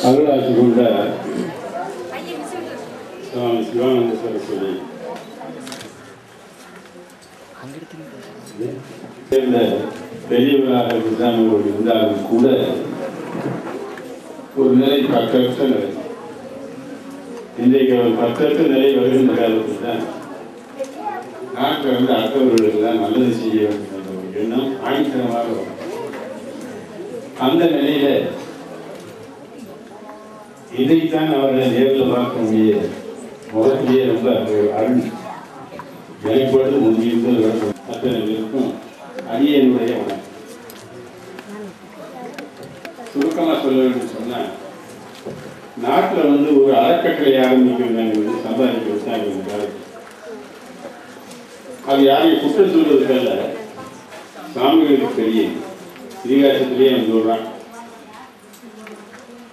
அருளாட்சி கொண்ட சுவாமி சிவானந்த சரஸ்வதி சேர்ந்த பெரியவராக இருந்தார்கள் இருந்தாலும் கூட ஒரு நிலை பக்கற்ற நிலை. இன்றைக்கு அவர் பக்கற்ற நிலை வருகின்ற காலத்தில் தான் நாட்டில் வந்து அடுத்தவர்களுக்கு தான் நல்லது செய்ய வேண்டும் என்ற ஒரு எண்ணம் ஆணித்தனமாக வரும். அந்த நிலையில இதைத்தான் அவரை நேரில் பார்க்க முடியாது. முகத்திலேயே ரொம்ப அருள் வெளிப்பாடு முன்னிட்டு அத்தனை இருக்கும். அடியனுடைய வணக்கம். சுருக்கமாக சொல்ல வேண்டும் சொன்னால், நாட்டில் வந்து ஒரு அறக்கட்டளை ஆரம்பிக்கிறாங்க, சம்பாதிக்கிறது தான் இந்த காலத்தில். அது யாரையும் குற்றம் சொல்வதற்கல்ல, சாமிகளுக்கு தெரியும். இதிகாசத்திலேயே அவன் சொல்றான்,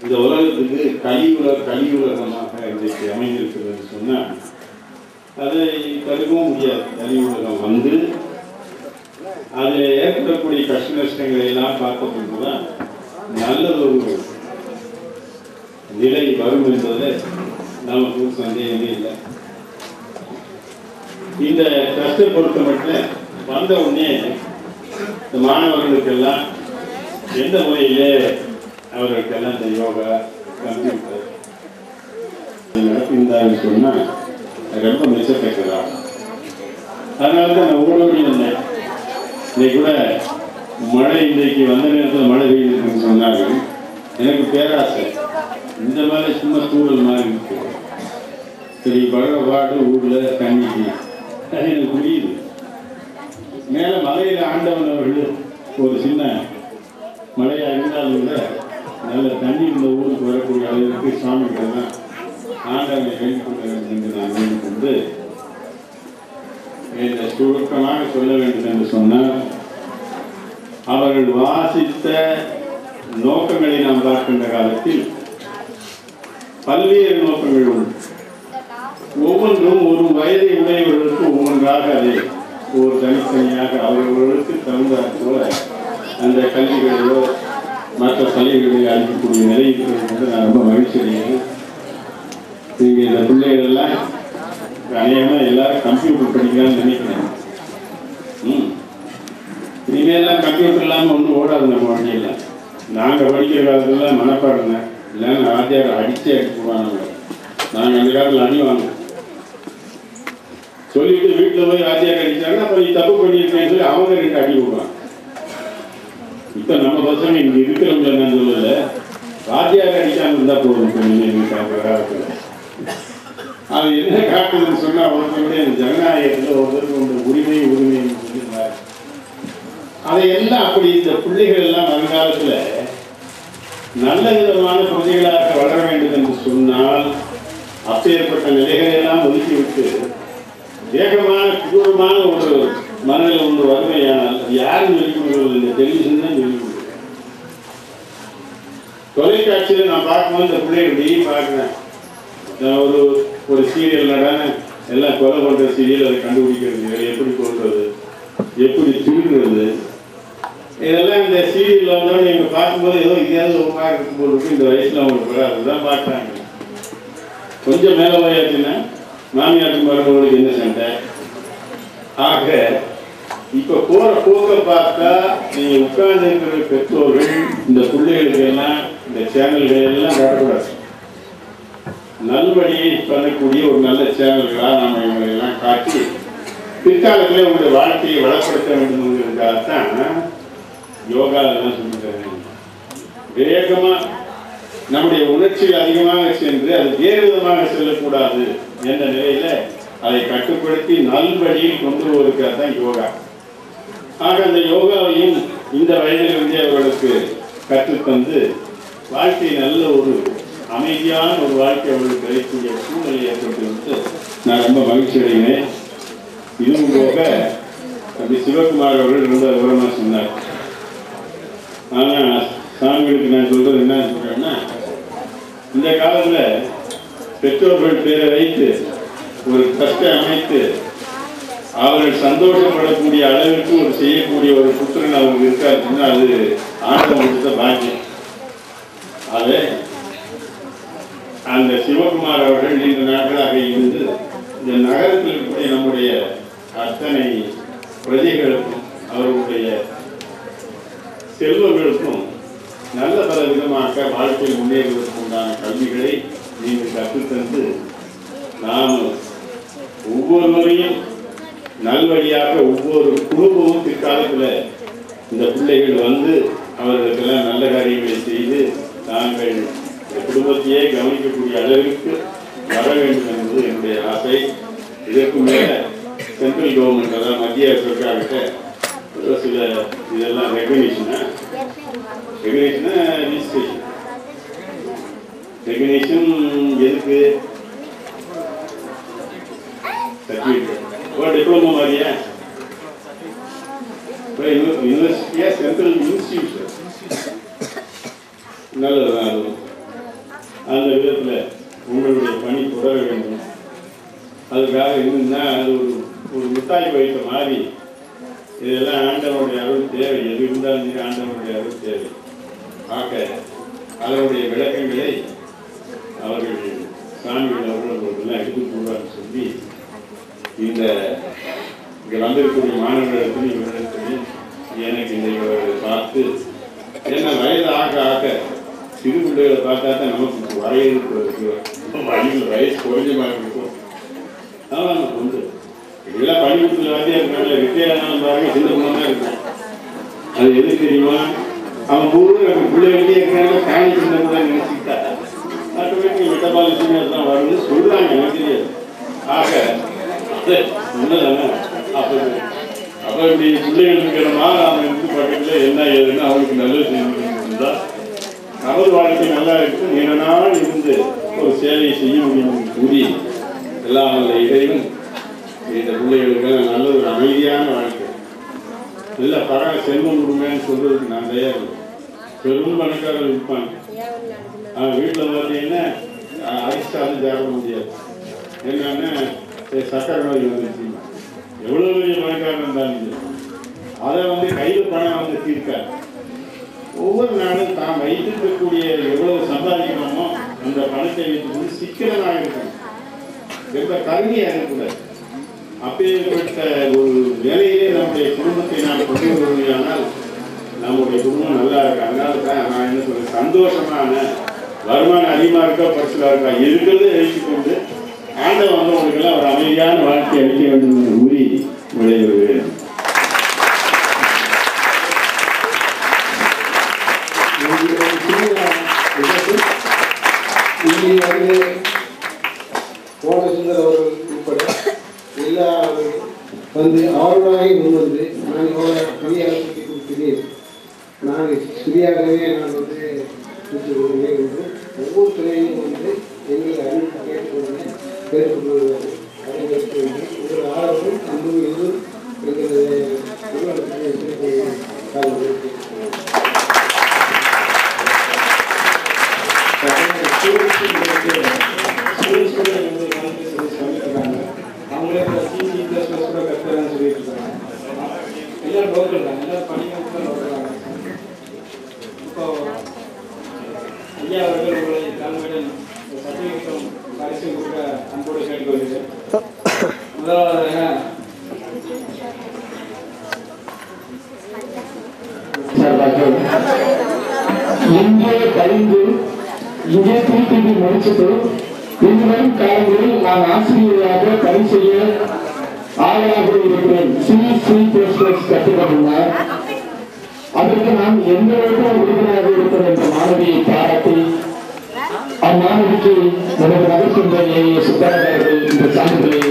இந்த உலகத்துக்கு கலியுலகமாக இன்றைக்கு அமைந்திருக்கிறது சொன்னால் அதை தடுக்கவும் முடியாது. கலியுலகம் வந்து அதில் ஏற்படக்கூடிய கஷ்ட நஷ்டங்களை எல்லாம் பார்க்கப்படுறதுதான் நல்லதொரு நிலை வரும் என்பது நமக்கு சந்தேகமே இல்லை. இந்த கஷ்ட பொறுத்த மட்டும் வந்த உடனே இந்த மாணவர்களுக்கெல்லாம் எந்த முறையிலே அவர்களுக்கெல்லாம் இந்த யோகா கம்ப்யூட்டர் நடத்திருந்தான்னு சொன்னால் ரொம்ப மிச்சத்தக்கதா. அதனால தான் நான் ஓடோடி வந்தேன். இன்னைக்கு கூட மழை இன்றைக்கு வந்த நேரத்தில் மழை பெய்யுதுன்னு சொன்னாங்க. எனக்கு பேராசை, இந்த மாதிரி சும்மா தூரல் மாதிரி இருக்கு. சரி, பழக பாடு ஊரில் தண்ணிக்கு அது எனக்கு புரியுது. மேலே மலையில் ஆண்டவன் அவர்கள் ஒரு சின்ன மழையாக இருந்தாலும் கூட நல்ல தண்ணி இந்த ஊருக்கு வரக்கூடிய அளவிற்கு சாமிகளெல்லாம் ஆண்டவனை வேண்டிக் கொள்ள வேண்டும் என்று நான் வேண்டிக் கொண்டு இந்த சுருக்கமாக சொல்ல வேண்டும் என்று சொன்னால், அவர்கள் வாசித்த நோக்கங்களை நாம் பார்க்கின்ற காலத்தில் பல்வேறு நோக்கங்கள் உண்டு. ஒவ்வொன்றும் ஒரு வயதை உடையவர்களுக்கு ஒவ்வொன்றாக அதை ஒரு தனித்தனியாக அவர்களுக்கு தகுந்தாற் போல அந்த கல்விகளையோ மற்ற கல்விகளை அளிக்கக்கூடிய நிலை இருக்கிறது என்று நான் ரொம்ப மகிழ்ச்சி அடைகிறேன். நீங்கள் இந்த பிள்ளைகளெல்லாம் அநேகமாக எல்லாரும் கம்ப்யூட்டர் படிக்கலாம்னு நினைக்கிறேன். இனிமேலாம் கம்ப்யூட்டர் இல்லாமல் ஒன்றும் ஓடாது நம்ம வண்டியில். நாங்கள் படிக்கிற காலத்துல மனப்பாடுங்க, இல்லைன்னா ஆத்தியார் அடித்தே போடுவாங்க. நாங்கள் அந்த காலத்தில் அடி வாங்க சொல்லிட்டு வீட்டில் போய் ஆத்தியார் அடித்தாங்கன்னா அப்புறம் நீ தப்பு பண்ணியிருக்கேன்னு சொல்லி அவங்க 2 அடி விடுவாங்க. இப்போ நம்ம பசங்க இங்கே இருக்கிறவங்க என்னன்னு சொல்லல, ஆத்தியார் அடிக்காமல் இருந்தால் போதும். காலத்தில் அது என்ன காட்டுதுன்னு சொன்னால், ஒருத்தருடைய ஜனநாயகத்தில் ஒருத்தருக்கு உண்டு உரிமைன்னு சொல்லியிருந்தார். அதையெல்லாம் அப்படி இந்த பிள்ளைகள் எல்லாம் வருங்காலத்தில் நல்ல விதமான பிரஜைகளாக வளர வேண்டும் என்று சொன்னால், அப்பேற்பட்ட நிலைகளெல்லாம் ஒதுக்கிவிட்டு வேகமான கொடூரமான ஒரு மனதில் ஒன்று வறுமையானால் யாரும் சொல்லிக் கொடுக்கிறது? இந்த டெலிவிஷன் தான் சொல்லிக் கொடுக்குறது. தொலைக்காட்சியில் நான் பார்க்கும்போது இந்த பிள்ளைகளை பார்க்குறேன். ஒரு சீரியல் நடான எல்லாம் கொலை பண்ணுற சீரியல், அதை கண்டுபிடிக்கிறது, எப்படி கொள்வது, எப்படி திருடுறது, இதெல்லாம் இந்த சீரியலில் வந்தோடனே எங்கள் பார்க்கும்போது ஏதோ இதையாவது ஒரு மாதிரி இருக்கும் போது இந்த வயசில் அவங்களுக்கு அதுதான் பார்க்குறாங்க. கொஞ்சம் மேலே போயாச்சுன்னா மாமியாருக்கு மருமகளுக்கு என்ன சண்டை. ஆக இப்போ போகிற போக்க பார்த்தா நீங்கள் உட்கார்ந்து இருக்கிற பெற்றோர்கள் இந்த பிள்ளைகளுக்கு எல்லாம் இந்த சேனல்கள் எல்லாம் காட்டக்கூடாது. நல்வழியை பண்ணக்கூடிய ஒரு நல்ல சேனல்களாக நாம் இவங்களெல்லாம் காட்டி பிற்காலத்தில் உங்களுடைய வாழ்க்கையை வளப்படுத்த வேண்டும்ங்கிறதுக்காகத்தான் யோகாவெல்லாம் சொல்லித்தரேன். வேகமாக நம்முடைய உணர்ச்சிகள் அதிகமாக சென்று அது வேறு விதமாக செல்லக்கூடாது என்ற நிலையில் அதை கட்டுப்படுத்தி நல்வழியில் கொண்டு வருவதற்காக தான் யோகா. ஆக அந்த யோகாவையும் இந்த வயதிலிருந்தே அவர்களுக்கு கற்றுத்தந்து வாழ்க்கை நல்ல ஒரு அமைதியான ஒரு வாழ்க்கை அவர்களுக்கு கிடைக்கக்கூடிய சூழ்நிலை ஏற்பட்டு நான் ரொம்ப மகிழ்ச்சி அடைகிறேன். இதுவும் போக அப்படி சிவகுமார் அவர்கள் ரொம்ப விவரமாக சொன்னார். ஆனால் சாமிகளுக்கு நான் சொல்றது என்ன சொல்றேன்னா, இந்த காலத்தில் பெற்றோர்கள் பேரை வைத்து ஒரு ட்ரஸ்டை அமைத்து அவர்கள் சந்தோஷப்படக்கூடிய அளவிற்கு ஒரு செய்யக்கூடிய ஒரு புத்திரன் அவங்க இருக்காருன்னா அது ஆண்டவன் கொடுத்த பாக்கியம். அதை அந்த சிவகுமார் அவர்கள் நீண்ட நாட்களாக இருந்து இந்த நகரத்தில் இருக்கக்கூடிய நம்முடைய அத்தனை பிரஜைகளுக்கும் அவர்களுடைய செல்வங்களுக்கும் நல்ல பல விதமாக வாழ்க்கையில் முன்னேறுவதற்கு உண்டான கல்விகளை நீங்கள் கற்றுத்தந்து நாம் ஒவ்வொருவரையும் நல்வழியாக ஒவ்வொரு குடும்பமும் பிற்காலத்தில் இந்த பிள்ளைகள் வந்து அவர்களுக்கெல்லாம் நல்ல காரியங்களை செய்து தாங்கள் இந்த குடும்பத்தையே கவனிக்கக்கூடிய அளவிற்கு வர வேண்டும் என்பது என்னுடைய ஆசை. இதற்கு மேலே சென்ட்ரல் கவர்மெண்ட் அதாவது மத்திய சர்க்கார்கிட்ட சில இதெல்லாம் ரெகக்னிஷனா ரெகக்னிஷன் எதுக்கு சர்டிஃபிகேட் டிப்ளமோ மாதிரியா யூனிவர்சிட்டியா சென்ட்ரல் இன்ஸ்டிடியூஷன் நல்லதுதான். அது அந்த விதத்தில் உங்களுடைய பணி தொடர வேண்டும். அதுக்காக இருந்தா அது ஒரு மிட்டாய் வைத்த மாதிரி இதெல்லாம் ஆண்டவனுடைய அருள் தேவை. எது இருந்தாலும் ஆண்டவனுடைய அருள் தேவை. ஆக அதனுடைய விளக்கங்களை அவர்கள் சாமிகள் அவர்களெல்லாம் எடுத்து கூடாதுன்னு சொல்லி இந்த இங்கே வந்திருக்கக்கூடிய மாணவர்களுக்கும் இவர்களுக்கும் எனக்கு இந்த பார்த்து என்ன வயது ஆக ஆக சிறு பிள்ளைகளை பார்த்தா தான் நமக்கு வரையறுக்கு வயசு குறைஞ்சமாக இருக்கும். ஆமாம் உண்டு. இதெல்லாம் பள்ளிக்கூடத்தில் வந்து இருக்காங்க ரிட்டையர் ஆனாலும் பாருங்க சின்ன பொண்ணாக இருக்கும். அது எது தெரியுமா? அவன் ஊர் நம்ம பிள்ளைகளே இருக்கிறாங்க காணி சின்ன கூட நினைச்சுக்கிட்டா ஆட்டோமேட்டிக் மெட்டபாலிசம் அதெல்லாம் வரும்னு சொல்றாங்க. எனக்கு தெரியாது. ஆக உண்மைதானே? அப்போ இப்படி பிள்ளைகள் இருக்கிறமா அவன் இருந்து பக்கத்தில் என்ன ஏதுன்னு அவனுக்கு நல்லது செஞ்சுருந்தா நமது வாழ்க்கை நல்லா இருக்கும். நீண்ட நாள் இருந்து ஒரு சேவையை செய்ய முடியும் கூறி எல்லாம் அந்த இடையும் இந்த பிள்ளைகளுக்கு நல்ல ஒரு அமைதியான வாழ்க்கை இல்லை பரவ செல்வம் கொடுமைன்னு சொல்றதுக்கு நான் தயார். பெரும் பணக்காரர் இருப்பாங்க. வீட்டில் பார்த்தீங்கன்னா அரிசாலும் சாப்பிட முடியாது. என்னன்னா சக்கரை நோய் வந்துச்சு. எவ்வளோ பெரிய பணக்காரன் இருந்தாலும் அதை வந்து கையில் பணம் வந்து தீர்க்காது. ஒவ்வொரு நாளும் தான் வைத்திருக்கக்கூடிய எவ்வளவு சம்பாதிக்கணுமோ அந்த பணத்தை வைத்து சிக்கனமாக இருக்கணும். ரொம்ப கருமையாக இருக்கக்கூடாது. அப்பேற்பட்ட ஒரு நிலையிலே நம்முடைய குடும்பத்தை நாம் கொண்டு வருவதானால் நம்முடைய குடும்பம் நல்லா இருக்கு. அதனால தான் நான் என்ன சொல்றேன், சந்தோஷமான வருமானம் அதிகமாக இருக்கா பரிசுலாக இருக்கா இருக்கிறது எழுதிக்கொண்டு ஆண்டவன் வந்து உங்களுக்கெல்லாம் ஒரு அமைதியான வாழ்க்கை அளிக்க வேண்டும் என்று கூறி விளைவுகிறேன். கோடசுந்தர் அவர்கள் உட்பட எல்லாரும் வந்து ஆர்வலாகி முன்வந்து நான் இவ்வளோ பெரிய அரசுக்கு கொடுக்கிறேன், நான் சரியாகவே நான் வந்து கொடுத்துருக்கிறேன் என்று ஒவ்வொரு துறையிலும் வந்து எங்களை அறிவித்து கேட்டுக்கொண்டு கேட்டுக்கொள்வது அறிவித்து ஒரு ஆர்வம் அன்பும் எதுவும் எங்களது அவங்களே சிசி ப்ளஸ் கூட கற்றுறான்னு சொல்லிட்டு இருக்காங்க. எல்லாம் லோக்கல் தான், எல்லாம் பணிகளுக்கு தான் லோக்கல். இப்போ ஐயா அவர்கள் உங்களை தலைமையுடன் சர்டிஃபிகேட்டும் பரிசு கொடுக்க அன்போடு கேட்டுக்கொள்கிறேன். முதலாவதாக இங்கே கழிந்து இங்கே திருப்பி முடிச்சுட்டு இன்றும் காலங்களில் நான் ஆசிரியராக பணி செய்ய ஆவலாக இருக்கிறேன். கற்றுக்கொண்டார். அதற்கு நான் எந்த அளவுக்கு உறுப்பினராக இருக்கிறேன் என்ற மாணவியை பாராட்டி அம்மாணவிக்கு நமது நகர்கின்ற சுத்தரர்கள் இந்த சான்றிதழை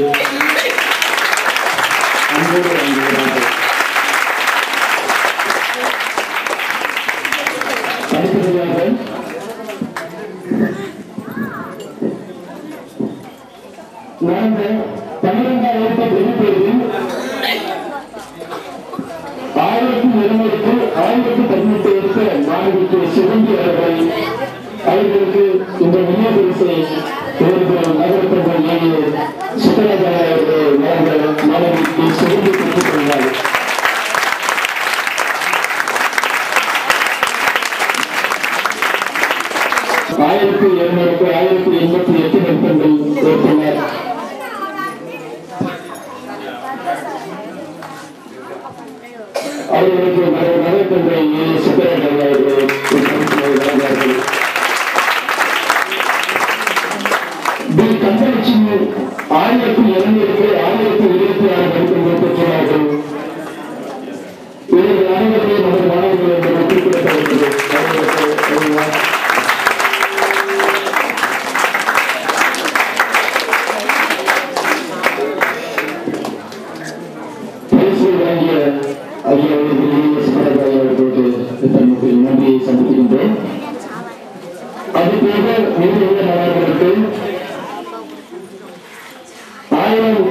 அன்போடு வழங்குகிறார்கள். அடுத்ததாக நடந்த 12ஆம் வகுப்பு பொதுத்தேர்வில் 1200க்கு 1018 எடுத்த மாணவிக்கு சிவந்தி அவர்களுக்கு இந்த நினைவு பரிசை நகரத்திற்கு சுத்தராஜா அவர்கள் மாணவிக்கு சிவந்தி பெற்றுக் கொண்டார். 1700 1088 மதிப்பெண்கள் பெற்றுள்ளார். அவர்களுக்கு நடைபெற்ற சுப்பராஜன் அவர்கள் வழங்கினார்கள். பி கந்தலட்சுமி 1700 1026 மதிப்பெண்கள் பெற்றுள்ளார்கள். இவர்கள் அனைவரையும் நமது மாணவர்கள் என்று குறிப்பிடப்படுகிறது. நன்றியை சமர்ப்பிக்கின்றோம். அதுபோக நிறுவன மாணவர்களுக்கு 1000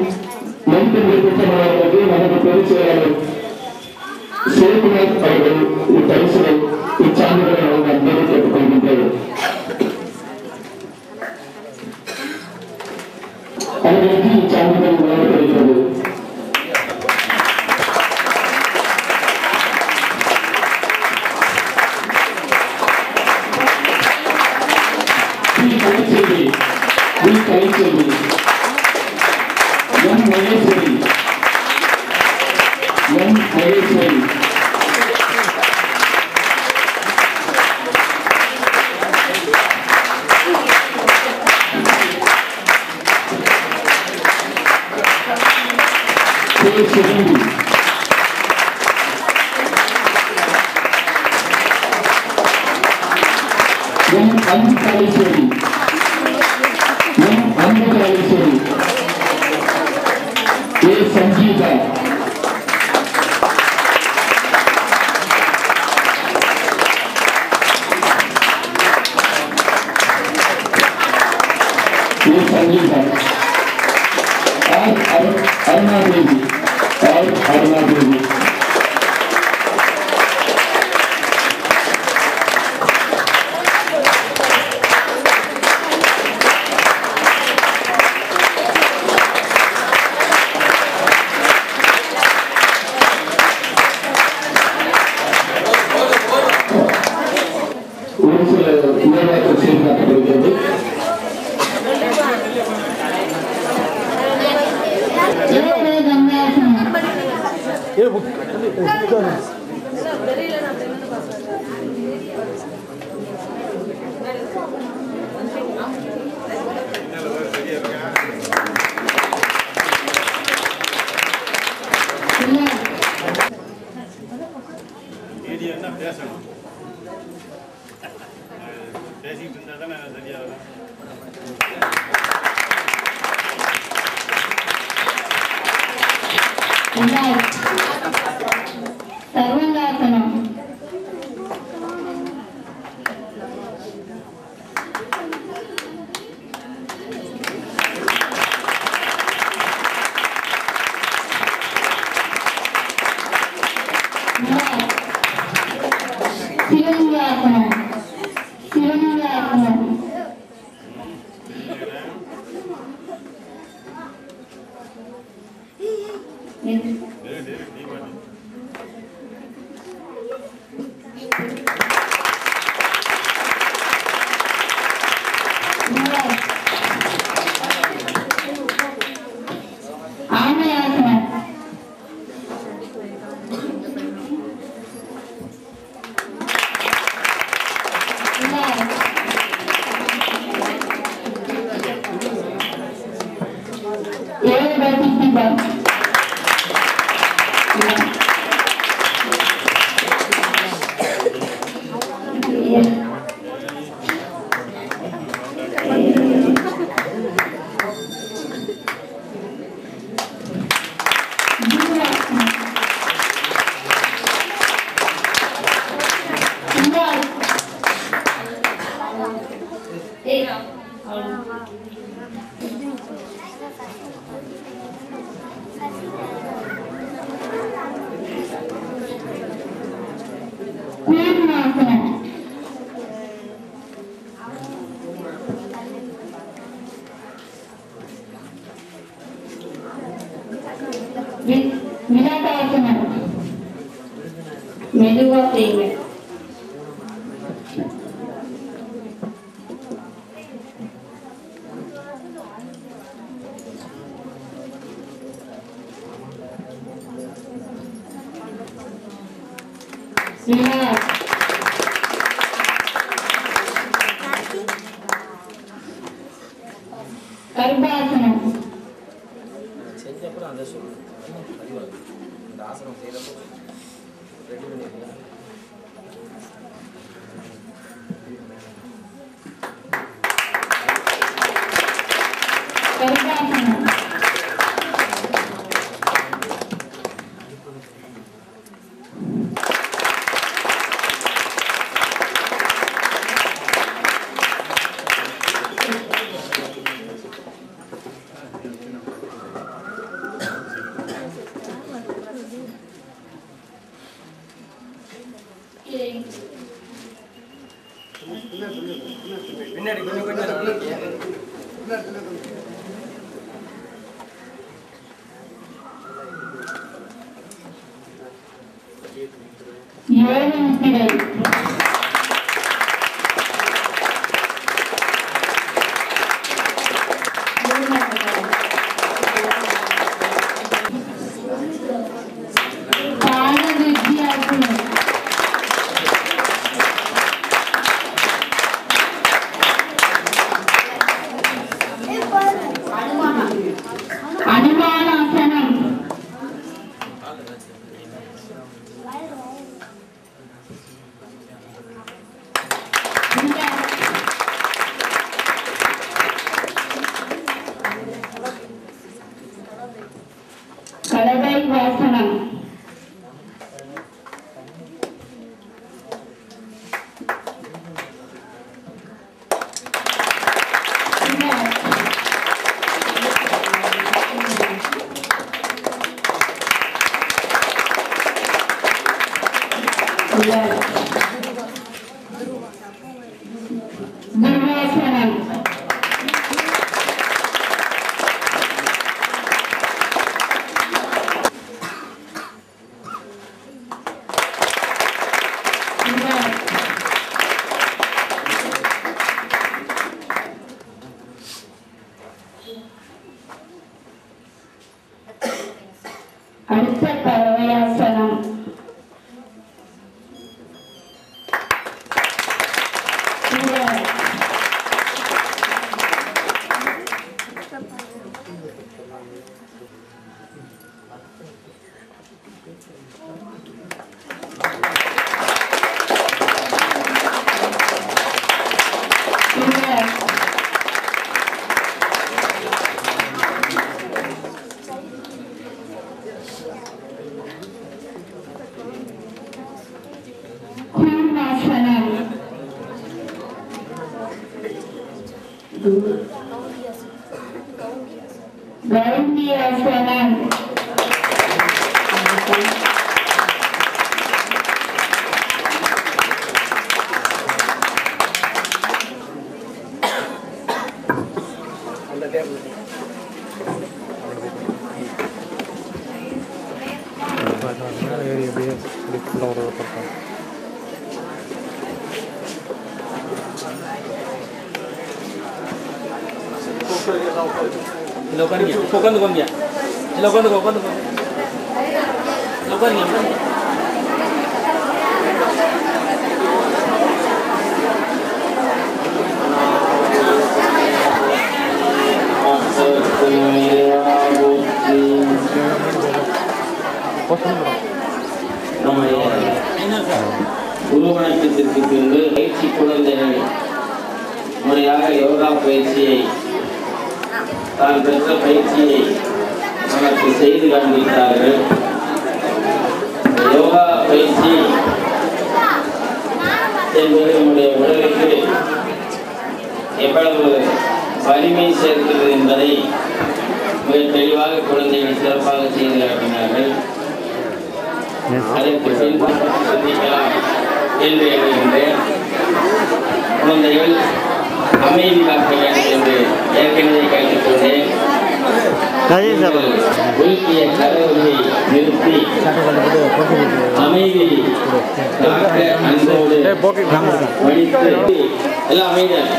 மதிப்பெண்கள் பெற்ற மாணவர்களுக்கு நமது பொதுச் செயலாளர் சேகுமார் அவர்கள் இப்பரிசினை இச்சான்றிதழை வழங்க அன்போடு கேட்டுக்கொள்கின்றோம். அவர்களுக்கு இச்சான்றிதழ் வழங்கப்படுகிறது. கர்ப்பாசனம் செஞ்சப்பறம் அந்த சொல்லு இந்த ஆசனம் செய்யறப்போ ரெடி பண்ணிருக்கீங்க. கர்ப்பாசனம் பின்னாடி கொஞ்சம் கொஞ்சம் யோகமுத்திரை அனுமானாசனம் கலவை வாசனம் துர்வாசனம் அடுத்த பறவையாசனம் கூர்மாசனம் கௌண்டியாசனம் அந்த table Lo kan ya, bukan tuh ya. Lo kan tuh. Lo kan ya. குரு வணக்கத்திற்கு பின்பு பயிற்சி குழந்தைகள் முறையாக யோகா பயிற்சியை தான் பெற்ற பயிற்சியை நமக்கு செய்து காண்பித்தார்கள். யோகா பயிற்சி என்பது நம்முடைய உடலுக்கு எவ்வளவு வலிமை சேர்க்கிறது என்பதை மிக தெளிவாக குழந்தைகள் சிறப்பாக செய்து காட்டினார்கள். அதற்கு பின்பாக சந்திக்கலாம் என்று எண்ணுகின்றேன். குழந்தைகள் அமைதி காக்க வேண்டும் என்று ஏற்கனவே கேட்டுக்கொண்டேன். உலுக்கிய கரவொலியை நிறுத்தி அமைதி காக்க அன்போடு வடித்து எல்லாம் அமைதியாக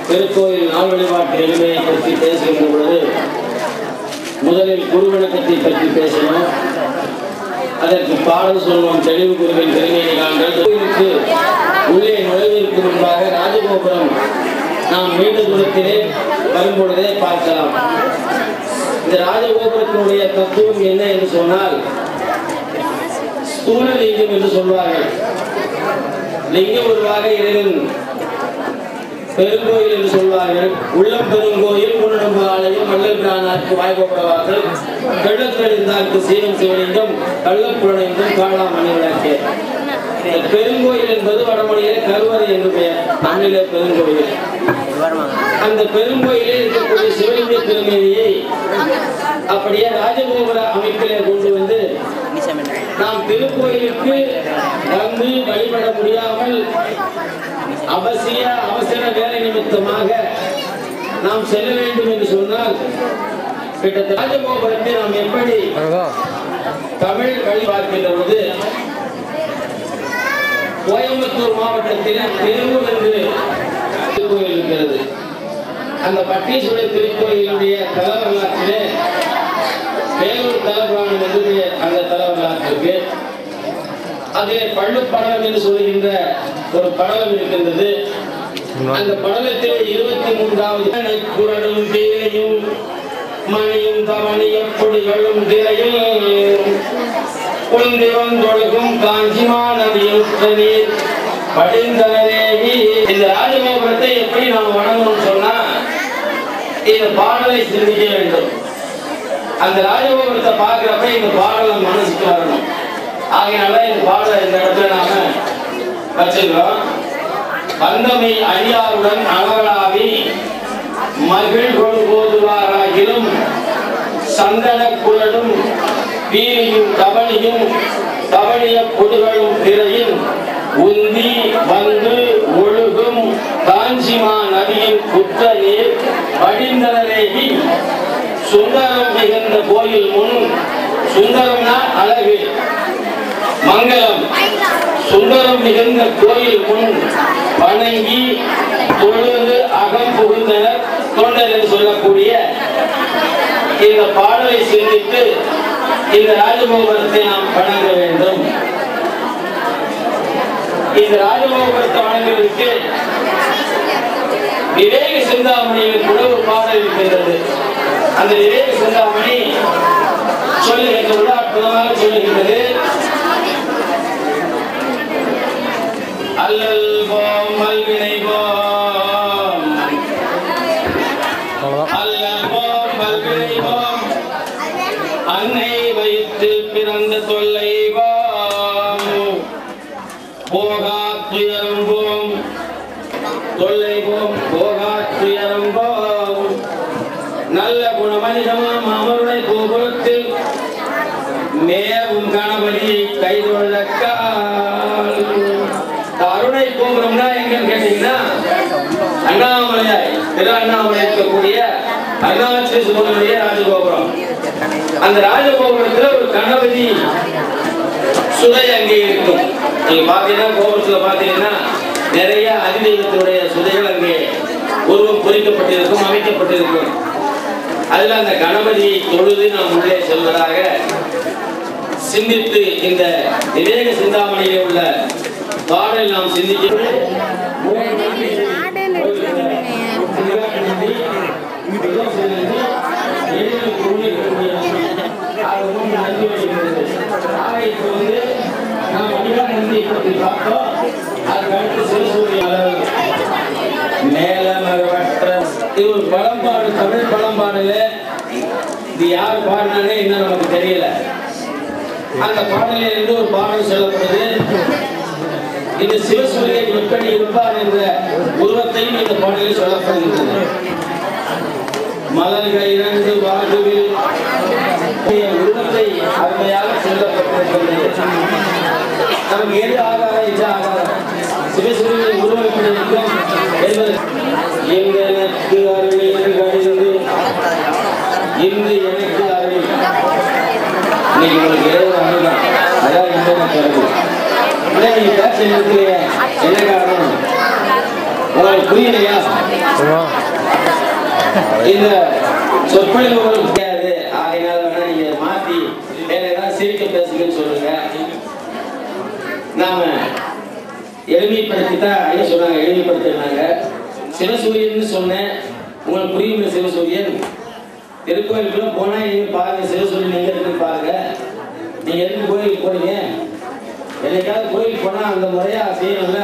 திருக்கோயில் நாள் வழிபாட்டு எளிமையை பற்றி பேசுகின்ற பொழுது முதலில் குரு வணக்கத்தை பற்றி பேசணும். அதற்கு பாடல் சொல்வோம். தெளிவு குருவின் பெருமையை காண்கள். கோயிலுக்கு உள்ளே நுழைவதற்கு முன்பாக ராஜகோபுரம் நாம் நீண்ட தூரத்திலே வரும்பொழுதே பார்க்கலாம். இந்த ராஜகோபுரத்தினுடைய தத்துவம் என்ன என்று சொன்னால், ஸ்தூல லிங்கம் என்று சொல்வார்கள். லிங்கம் உருவாக இறைவன் பெருங்கோயில் என்று சொல்வார்கள். உள்ளம் பெருங்கோயில், முன்னெடும்பு ஆலயம், மல்லல் பிரானாருக்கு வாய்கோபுரவார்கள், கள்ளத்தெளிந்தார்க்கு சீவன் சிவலிங்கம், கள்ளப்புலனைந்தும் காணாம் மணி விளக்கே. பெருங்கோயில் என்பது வடமொழியிலே கருவறை என்று பெயர், தமிழிலே பெருங்கோயில். அந்த பெருங்கோயிலே இருக்கக்கூடிய சிவலிங்க திருமேனியை அப்படியே ராஜகோபுர அமைப்பிலே கொண்டு வந்து நாம் திருக்கோயிலுக்கு வந்து வழிபட முடியாமல் அவசர வேலை நிமித்தமாக நாம் செல்ல வேண்டும் என்று சொன்னால், கிட்டத்தட்ட ராஜகோபுரத்தை நாம் எப்படி தமிழ் வழி பார்க்கின்ற பொழுது, கோயம்புத்தூர் மாவட்டத்தில் திருவூர் என்று திருக்கோயில் இருக்கிறது. அந்த பட்டீஸ்வரர் திருக்கோயிலுடைய தல வரலாற்றிலே வேலூர் தலபுராணம் என்று அந்த தல வரலாற்றிற்கு அதிலே பள்ளுப்படலம் என்று சொல்கின்ற ஒரு படலம் இருக்கின்றது. அந்த படலத்திலே 23வது குரலும் தீரையும் மணியும் தவணியும் பொடிகளும் திரையும் குந்திவன் தொழுகும் காஞ்சிமா நதியும் நீர் படிந்தனதேவி. இந்த ராஜகோபுரத்தை எப்படி நாம் வணங்கணும்னு சொன்னா, இந்த பாடலை சிந்திக்க வேண்டும். அந்த ராஜகோபுரத்தை பார்க்கிறப்ப இந்த பாடலை மனசுக்கு வரணும். ஆகையினால இந்த பாடலை இந்த இடத்துல நாம வச்சிருக்கோம். பந்தமை அடியாருடன் அழகாவி மகிழ் கொடு போதுவாராகிலும் சந்தன குழலும் பீலியும் தவணியும் தவணிய பொடுகளும் திரையும் உந்தி வந்து ஒழுகும் காஞ்சிமா நதியின் குற்ற நீர் படிந்தனரேகி சுந்தரம் மிகுந்த கோயில் முன். சுந்தரம்னா அழகு, மங்களம். சுந்தரம் மிகுந்த கோயில் முன் வணங்கி தொழுது அகம் புகுந்தனர் தொண்டர் என்று சொல்லக்கூடிய இந்த பாடலை சிந்தித்து இந்த ராஜகோபுரத்தை நாம் வணங்க வேண்டும். இந்த ராஜகோபுரத்தை வணங்குவதற்கு விவேக சிந்தாமணியில் கூட ஒரு பாடல் இருக்கின்றது. அந்த விவேக சிந்தாமணி சொல்லுகின்ற அற்புதமாக சொல்லுகின்றது. அல்லல் போம் அல்வினை போம், அல்லல் போம் அல்வினை போம், அன்னை வைத்து பிறந்த தொல்லை போம், போகா துயரம் போம், தொல்லை போம் போகா துயரம் போம். நல்ல குணமனிதமாம் அமருடைய கோபுரத்தில் மேவும் கணபதியை கைதொழக்கால். அருணை கோபுரம்னா எங்கன்னு கேட்டீங்கன்னா, அண்ணாமலையாய் திரு அண்ணாமலை இருக்கக்கூடிய அருணாச்சலேஸ்வரருடைய ராஜகோபுரம். அந்த ராஜகோபுரத்துல ஒரு கணபதி சுதை அங்கே இருக்கும். நீங்க பாத்தீங்கன்னா கோபுரத்துல பாத்தீங்கன்னா நிறைய அதிதெய்வத்தினுடைய சுதைகள் அங்கே உருவம் பொறிக்கப்பட்டிருக்கும், அமைக்கப்பட்டிருக்கும். அதுல அந்த கணபதியை தொழுது நாம் உள்ளே செல்வதாக சிந்தித்து இந்த விவேக சிந்தாமணியிலே உள்ள பாடல் நாம் சிந்திக்கிறோம். இது ஒரு பழம்பாடு, தமிழ் பழம்பாடுல இது யார் பாடினானே இன்னும் நமக்கு தெரியல. அந்த பாடலில் இருந்து ஒரு பாடல் சொல்லப்படுது. இந்த சிவசூரியன் எப்படி இருப்பார் என்ற உருவத்தையும் இந்த பாடலில் சொல்லப்படுகின்றது. மலர்கள் இரண்டு வாகுவில் உருவத்தை அருமையாக சொல்லப்பட்டிருக்கிறது. நமக்கு எது ஆகாரம் இது ஆகாரம், சிவசூரியன் உருவம் எப்படி இருக்கும் என்பது எனக்கு அருளில் கடிந்து இன்று எனக்கு அருளில். இன்னைக்கு உங்களுக்கு ஏதோ அருள்தான், அதான் எனக்கு அருள். நீங்க பேச இருக்கிறீங்க, என்ன காரணம் உங்களுக்கு புரியலையா? இந்த சொற்பொழிவு உங்களுக்கு தெரியாது. ஆகையினால நீங்க மாத்தி வேற ஏதாவது சிரிக்க பேசுங்கன்னு சொல்லுங்க. நாம எளிமைப்படுத்தித்தான் ஐயா சொன்னாங்க, எளிமைப்படுத்தினாங்க. சிவசூரியன் சொன்னேன், உங்களுக்கு புரியுங்க. சிவசூரியன் திருக்கோயிலுக்குள்ள போனா நீங்க பாருங்க, சிவசூரியன் எங்க இருக்குன்னு பாருங்க. நீங்க எதுக்கு கோயிலுக்கு போறீங்க? என்னைக்காவது கோயிலுக்கு போனா அந்த முறையா செய்யணும்ல.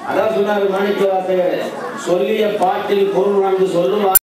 அதான் சொன்னாரு மாணிக்க வாசகர், சொல்லிய பாட்டில் பொருள் வாழ்ந்து சொல்லுவார்.